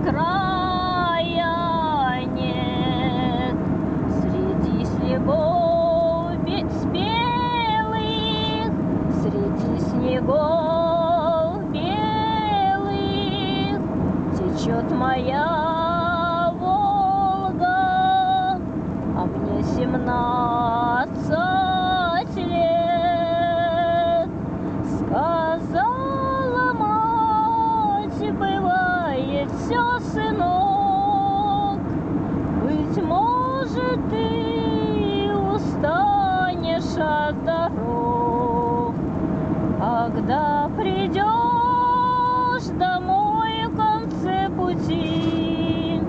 края нет. Среди снегов белых, среди снегов белых течет моя Волга, а мне 17 лет. Сказала мать, бывает все, сынок, быть может, ты устанешь от дорог, а когда придешь домой в конце пути,